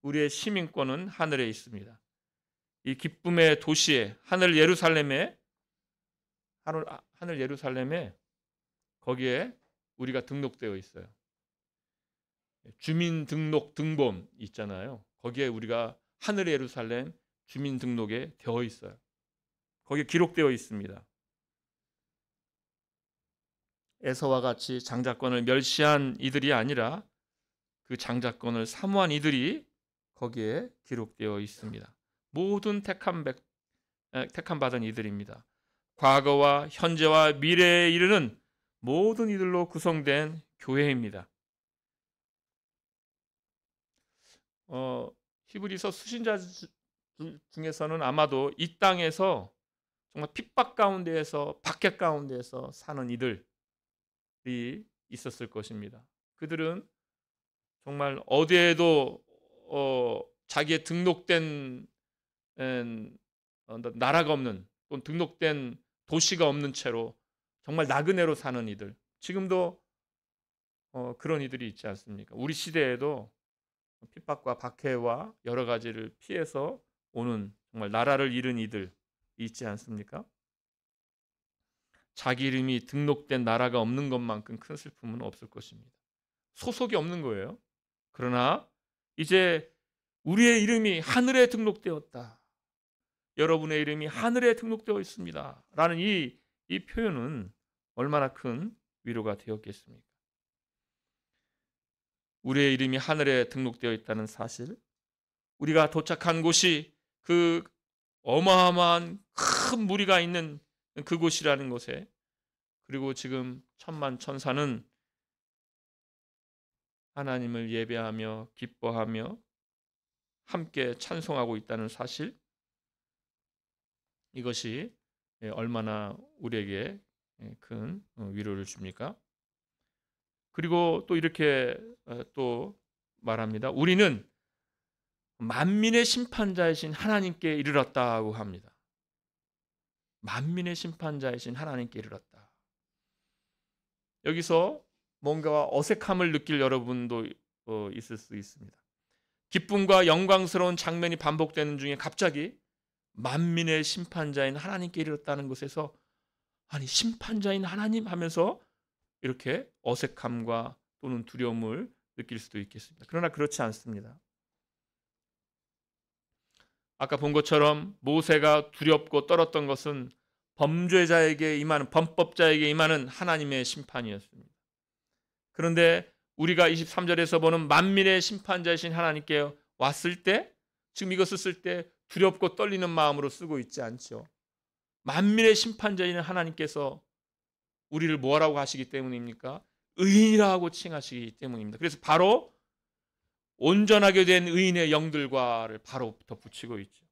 우리의 시민권은 하늘에 있습니다. 이 기쁨의 도시에, 하늘 예루살렘에 거기에 우리가 등록되어 있어요. 주민등록 등본 있잖아요. 거기에 우리가 하늘 예루살렘 주민등록에 되어 있어요. 거기에 기록되어 있습니다. 에서와 같이 장자권을 멸시한 이들이 아니라 그 장자권을 사모한 이들이 거기에 기록되어 있습니다. 모든 택함 받은 이들입니다. 과거와 현재와 미래에 이르는 모든 이들로 구성된 교회입니다. 히브리서 수신자 중에서는 아마도 이 땅에서 정말 핍박 가운데에서, 박해 가운데에서 사는 이들이 있었을 것입니다. 그들은 정말 어디에도 자기의 등록된 나라가 없는, 또는 등록된 도시가 없는 채로 정말 나그네로 사는 이들, 지금도 그런 이들이 있지 않습니까? 우리 시대에도 핍박과 박해와 여러 가지를 피해서 오는 정말 나라를 잃은 이들이 있지 않습니까? 자기 이름이 등록된 나라가 없는 것만큼 큰 슬픔은 없을 것입니다. 소속이 없는 거예요. 그러나 이제 우리의 이름이 하늘에 등록되었다. 여러분의 이름이 하늘에 등록되어 있습니다. 라는 이 표현은 얼마나 큰 위로가 되었겠습니까? 우리의 이름이 하늘에 등록되어 있다는 사실, 우리가 도착한 곳이 그 어마어마한 큰 무리가 있는 그곳이라는 것에, 그리고 지금 천만 천사는 하나님을 예배하며 기뻐하며 함께 찬송하고 있다는 사실, 이것이 얼마나 우리에게 큰 위로를 줍니까? 그리고 또 이렇게 또 말합니다. 우리는 만민의 심판자이신 하나님께 이르렀다고 합니다. 만민의 심판자이신 하나님께 이르렀다. 여기서 뭔가 어색함을 느낄 여러분도 있을 수 있습니다. 기쁨과 영광스러운 장면이 반복되는 중에 갑자기 만민의 심판자인 하나님께 이르렀다는 것에서, 아니 심판자인 하나님 하면서 이렇게 어색함과 또는 두려움을 느낄 수도 있겠습니다. 그러나 그렇지 않습니다. 아까 본 것처럼 모세가 두렵고 떨었던 것은 범죄자에게 임하는, 범법자에게 임하는 하나님의 심판이었습니다. 그런데 우리가 23절에서 보는 만민의 심판자이신 하나님께 왔을 때, 지금 이것을 쓸 때 두렵고 떨리는 마음으로 쓰고 있지 않죠. 만민의 심판자인 하나님께서 우리를 뭐라고 하시기 때문입니까? 의인이라고 칭하시기 때문입니다. 그래서 바로 온전하게 된 의인의 영들과를 바로 덧붙이고 있죠.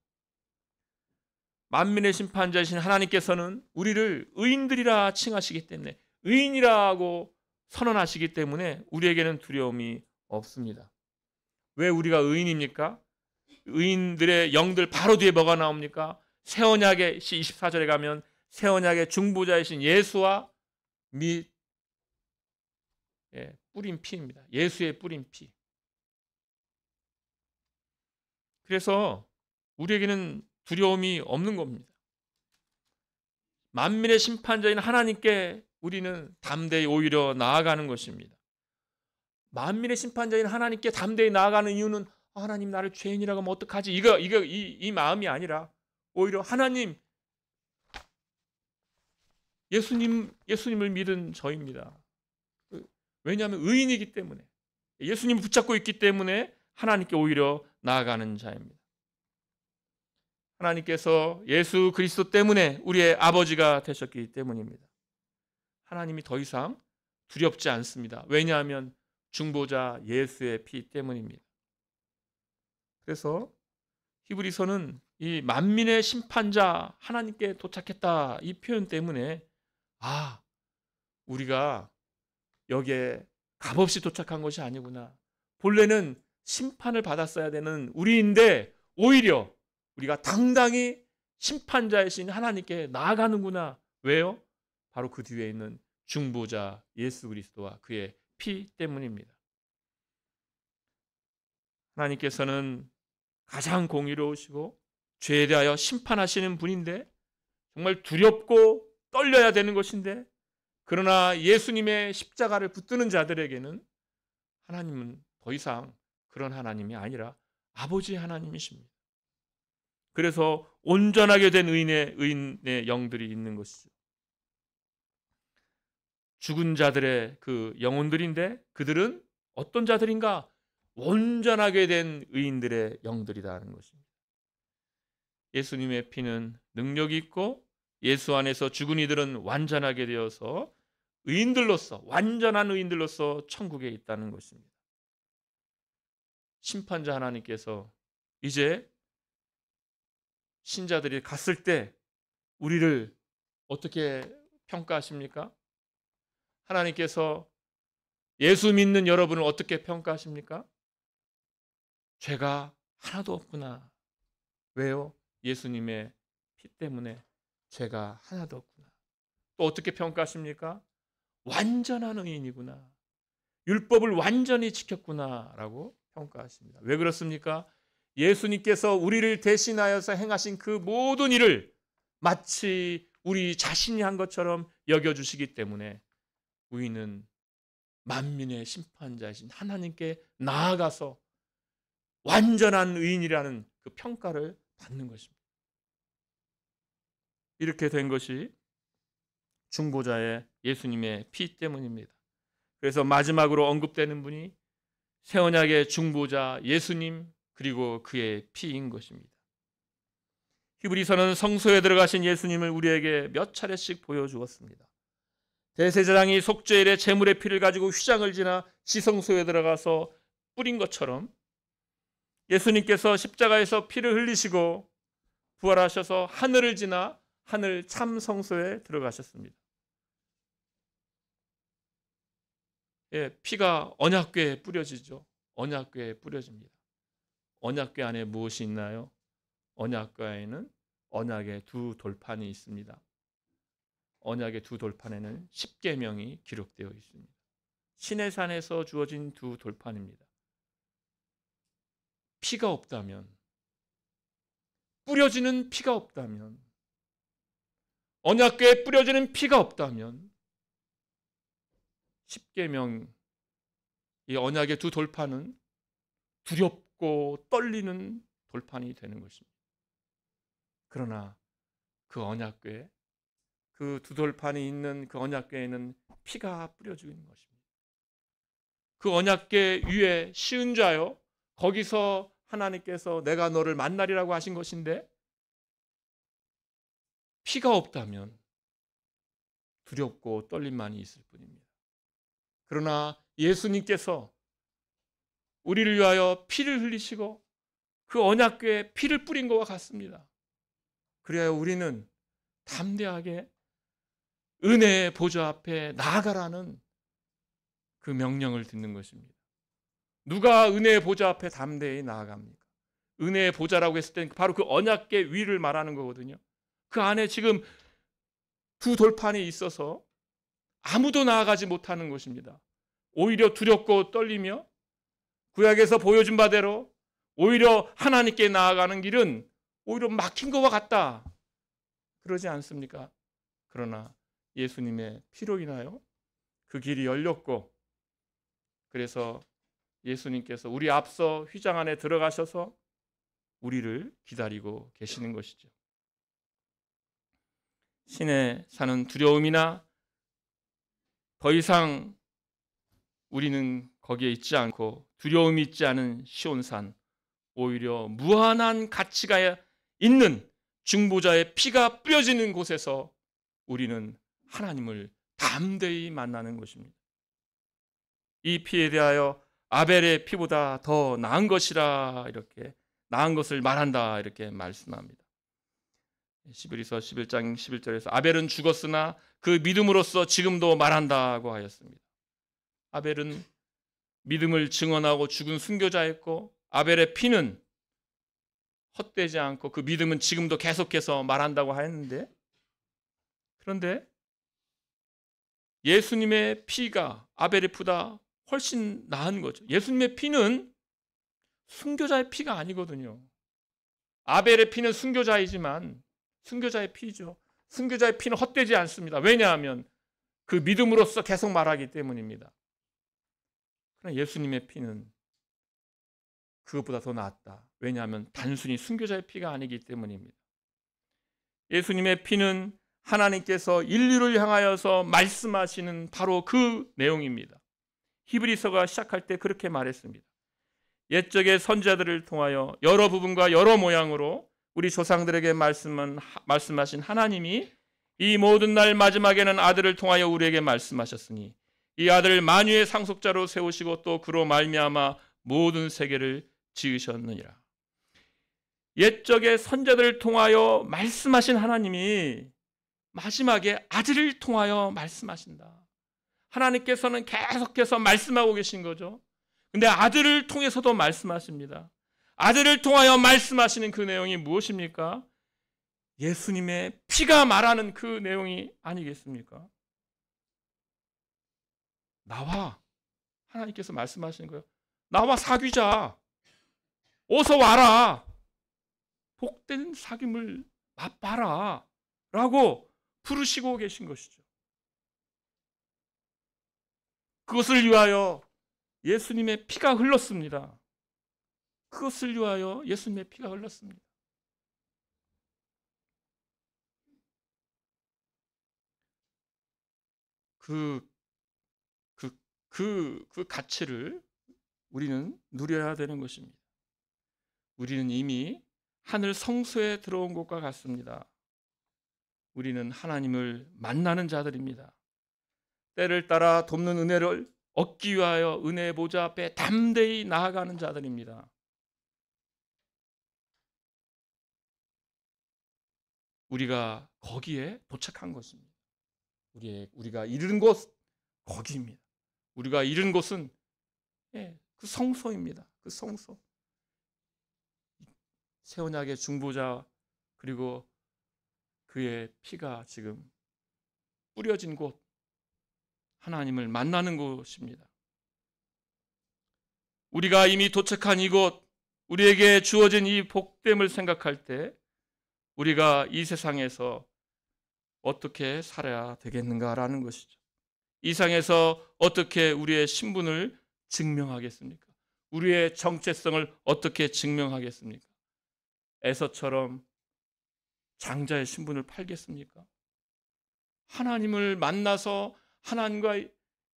만민의 심판자이신 하나님께서는 우리를 의인들이라 칭하시기 때문에, 의인이라고 선언하시기 때문에 우리에게는 두려움이 없습니다. 왜 우리가 의인입니까? 의인들의 영들 바로 뒤에 뭐가 나옵니까? 새 언약의 24절에 가면 새 언약의 중보자이신 예수와 및 뿌린 피입니다. 예수의 뿌린 피. 그래서 우리에게는 두려움이 없는 겁니다. 만민의 심판자인 하나님께 우리는 담대히 오히려 나아가는 것입니다. 만민의 심판자인 하나님께 담대히 나아가는 이유는 하나님 나를 죄인이라고 하면 어떡하지? 이 마음이 아니라 오히려 하나님, 예수님을 믿은 저입니다. 왜냐하면 의인이기 때문에, 예수님을 붙잡고 있기 때문에 하나님께 오히려 나아가는 자입니다. 하나님께서 예수 그리스도 때문에 우리의 아버지가 되셨기 때문입니다. 하나님이 더 이상 두렵지 않습니다. 왜냐하면 중보자 예수의 피 때문입니다. 그래서 히브리서는 이 만민의 심판자 하나님께 도착했다, 이 표현 때문에 우리가 여기에 값없이 도착한 것이 아니구나, 본래는 심판을 받았어야 되는 우리인데 오히려 우리가 당당히 심판자이신 하나님께 나아가는구나. 왜요? 바로 그 뒤에 있는 중보자 예수 그리스도와 그의 피 때문입니다. 하나님께서는 가장 공의로우시고 죄에 대하여 심판하시는 분인데, 정말 두렵고 떨려야 되는 것인데, 그러나 예수님의 십자가를 붙드는 자들에게는 하나님은 더 이상 그런 하나님이 아니라 아버지 하나님이십니다. 그래서 온전하게 된 의인의 영들이 있는 것이죠. 죽은 자들의 그 영혼들인데 그들은 어떤 자들인가? 온전하게 된 의인들의 영들이라는 것입니다. 예수님의 피는 능력이 있고 예수 안에서 죽은 이들은 완전하게 되어서 의인들로서, 완전한 의인들로서 천국에 있다는 것입니다. 심판자 하나님께서 이제 신자들이 갔을 때 우리를 어떻게 평가하십니까? 하나님께서 예수 믿는 여러분을 어떻게 평가하십니까? 죄가 하나도 없구나. 왜요? 예수님의 피 때문에 죄가 하나도 없구나. 또 어떻게 평가하십니까? 완전한 의인이구나. 율법을 완전히 지켰구나 라고 평가하십니다. 왜 그렇습니까? 예수님께서 우리를 대신하여서 행하신 그 모든 일을 마치 우리 자신이 한 것처럼 여겨주시기 때문에 우리는 만민의 심판자이신 하나님께 나아가서 완전한 의인이라는 그 평가를 받는 것입니다. 이렇게 된 것이 중보자의 예수님의 피 때문입니다. 그래서 마지막으로 언급되는 분이 새 언약의 중보자 예수님, 그리고 그의 피인 것입니다. 히브리서는 성소에 들어가신 예수님을 우리에게 몇 차례씩 보여주었습니다. 대제사장이 속죄일에 제물의 피를 가지고 휘장을 지나 지성소에 들어가서 뿌린 것처럼 예수님께서 십자가에서 피를 흘리시고 부활하셔서 하늘을 지나 하늘 참 성소에 들어가셨습니다. 피가 언약궤에 뿌려지죠. 언약궤에 뿌려집니다. 언약궤 안에 무엇이 있나요? 언약궤에는 언약의 두 돌판이 있습니다. 언약의 두 돌판에는 십계명이 기록되어 있습니다. 시내산에서 주어진 두 돌판입니다. 피가 없다면, 뿌려지는 피가 없다면, 언약궤에 뿌려지는 피가 없다면 십계명, 이 언약의 두 돌판은 두렵고 떨리는 돌판이 되는 것입니다. 그러나 그 언약궤에, 그 2돌판이 있는 그 언약궤에는 피가 뿌려지고 있는 것입니다. 그 언약궤 위에 씌운 자요. 거기서 하나님께서 내가 너를 만나리라고 하신 것인데 피가 없다면 두렵고 떨림만이 있을 뿐입니다. 그러나 예수님께서 우리를 위하여 피를 흘리시고 그 언약궤에 피를 뿌린 것과 같습니다. 그래야 우리는 담대하게 은혜의 보좌 앞에 나아가라는 그 명령을 듣는 것입니다. 누가 은혜의 보좌 앞에 담대히 나아갑니까? 은혜의 보좌라고 했을 때는 바로 그 언약궤 위를 말하는 거거든요. 그 안에 지금 두 돌판이 있어서 아무도 나아가지 못하는 것입니다. 오히려 두렵고 떨리며 구약에서 보여준 바대로 오히려 하나님께 나아가는 길은 오히려 막힌 것과 같다. 그러지 않습니까? 그러나 예수님의 피로 인하여 그 길이 열렸고, 그래서 예수님께서 우리 앞서 휘장 안에 들어가셔서 우리를 기다리고 계시는 것이죠. 신에 사는 두려움이나 더 이상 우리는 거기에 있지 않고 두려움이 있지 않은 시온산, 오히려 무한한 가치가 있는 중보자의 피가 뿌려지는 곳에서 우리는 하나님을 담대히 만나는 것입니다. 이 피에 대하여 아벨의 피보다 더 나은 것이라, 이렇게 나은 것을 말한다, 이렇게 말씀합니다. 히브리서 11장 11절에서 아벨은 죽었으나 그 믿음으로써 지금도 말한다고 하였습니다. 아벨은 믿음을 증언하고 죽은 순교자였고, 아벨의 피는 헛되지 않고 그 믿음은 지금도 계속해서 말한다고 하였는데, 그런데 예수님의 피가 아벨의 피보다 훨씬 나은 거죠. 예수님의 피는 순교자의 피가 아니거든요. 아벨의 피는 순교자이지만 순교자의 피죠. 순교자의 피는 헛되지 않습니다. 왜냐하면 그 믿음으로써 계속 말하기 때문입니다. 그러나 예수님의 피는 그것보다 더 낫다. 왜냐하면 단순히 순교자의 피가 아니기 때문입니다. 예수님의 피는 하나님께서 인류를 향하여서 말씀하시는 바로 그 내용입니다. 히브리서가 시작할 때 그렇게 말했습니다. 옛적의 선지자들을 통하여 여러 부분과 여러 모양으로 우리 조상들에게 말씀하신 하나님이 이 모든 날 마지막에는 아들을 통하여 우리에게 말씀하셨으니 이 아들을 만유의 상속자로 세우시고 또 그로 말미암아 모든 세계를 지으셨느니라. 옛적의 선지자들을 통하여 말씀하신 하나님이 마지막에 아들을 통하여 말씀하신다. 하나님께서는 계속해서 말씀하고 계신 거죠. 근데 아들을 통해서도 말씀하십니다. 아들을 통하여 말씀하시는 그 내용이 무엇입니까? 예수님의 피가 말하는 그 내용이 아니겠습니까? 나와, 하나님께서 말씀하시는 거예요. 나와 사귀자. 어서 와라. 복된 사귐을 맛봐라. 라고 부르시고 계신 것이죠. 그것을 위하여 예수님의 피가 흘렀습니다. 그것을 위하여 예수님의 피가 흘렀습니다. 그 가치를 우리는 누려야 되는 것입니다. 우리는 이미 하늘 성소에 들어온 것과 같습니다. 우리는 하나님을 만나는 자들입니다. 때를 따라 돕는 은혜를 얻기 위하여 은혜의 보좌 앞에 담대히 나아가는 자들입니다. 우리가 거기에 도착한 것입니다. 우리가 이른 곳 거기입니다. 우리가 이른 곳은 그 성소입니다. 그 성소. 새 언약의 중보자 그리고 그의 피가 지금 뿌려진 곳, 하나님을 만나는 곳입니다. 우리가 이미 도착한 이곳, 우리에게 주어진 이 복됨을 생각할 때 우리가 이 세상에서 어떻게 살아야 되겠는가라는 것이죠. 이 세상에서 어떻게 우리의 신분을 증명하겠습니까? 우리의 정체성을 어떻게 증명하겠습니까? 에서처럼 장자의 신분을 팔겠습니까? 하나님을 만나서 하나님과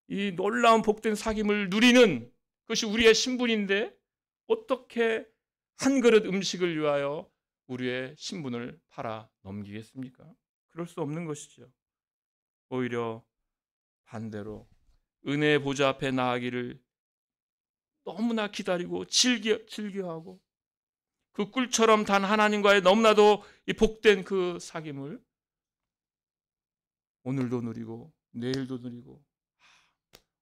이 놀라운 복된 사귐을 누리는 그것이 우리의 신분인데 어떻게 한 그릇 음식을 위하여 우리의 신분을 팔아 넘기겠습니까? 그럴 수 없는 것이죠. 오히려 반대로 은혜의 보좌 앞에 나아가기를 너무나 기다리고 즐겨하고 그 꿀처럼 단 하나님과의 너무나도 이 복된 그 사귐을 오늘도 누리고 내일도 누리고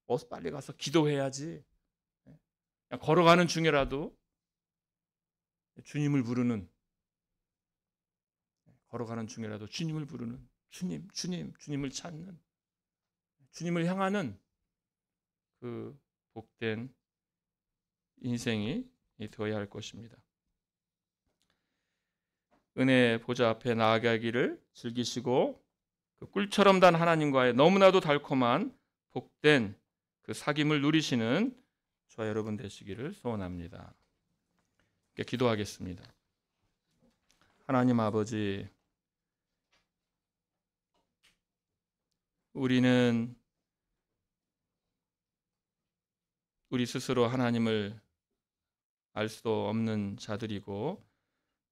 어서 빨리 가서 기도해야지. 그냥 걸어가는 중이라도 주님을 부르는 걸어가는 중이라도 주님을 부르는 주님을 찾는 주님을 향하는 그 복된 인생이 되어야 할 것입니다. 은혜 보좌 앞에 나아가기를 즐기시고 그 꿀처럼 단 하나님과의 너무나도 달콤한 복된 그 사귐을 누리시는 저와 여러분 되시기를 소원합니다. 기도하겠습니다. 하나님 아버지, 우리는 우리 스스로 하나님을 알 수도 없는 자들이고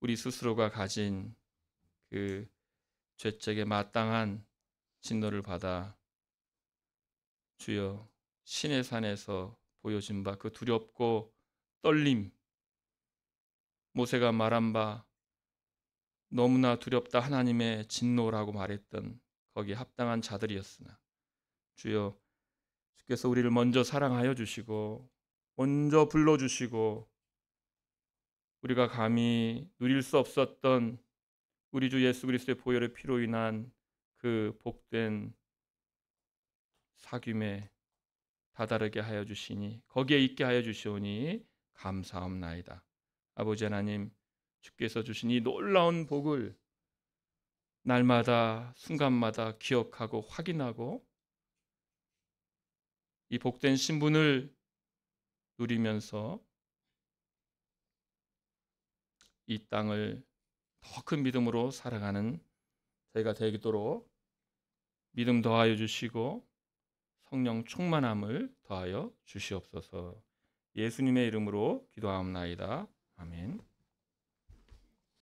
우리 스스로가 가진 그 죄책에 마땅한 진노를 받아 주여 신의 산에서 보여진 바 그 두렵고 떨림, 모세가 말한 바 너무나 두렵다 하나님의 진노라고 말했던 거기에 합당한 자들이었으나 주여 주께서 우리를 먼저 사랑하여 주시고 먼저 불러주시고 우리가 감히 누릴 수 없었던 우리 주 예수 그리스도의 보혈의 피로 인한 그 복된 사귐에 다다르게 하여 주시니 거기에 있게 하여 주시오니 감사합나이다. 아버지 하나님, 주께서 주신 이 놀라운 복을 날마다 순간마다 기억하고 확인하고 이 복된 신분을 누리면서 이 땅을 더 큰 믿음으로 살아가는 저희가 되도록 믿음 더하여 주시고 성령 충만함을 더하여 주시옵소서. 예수님의 이름으로 기도하옵나이다. 아멘.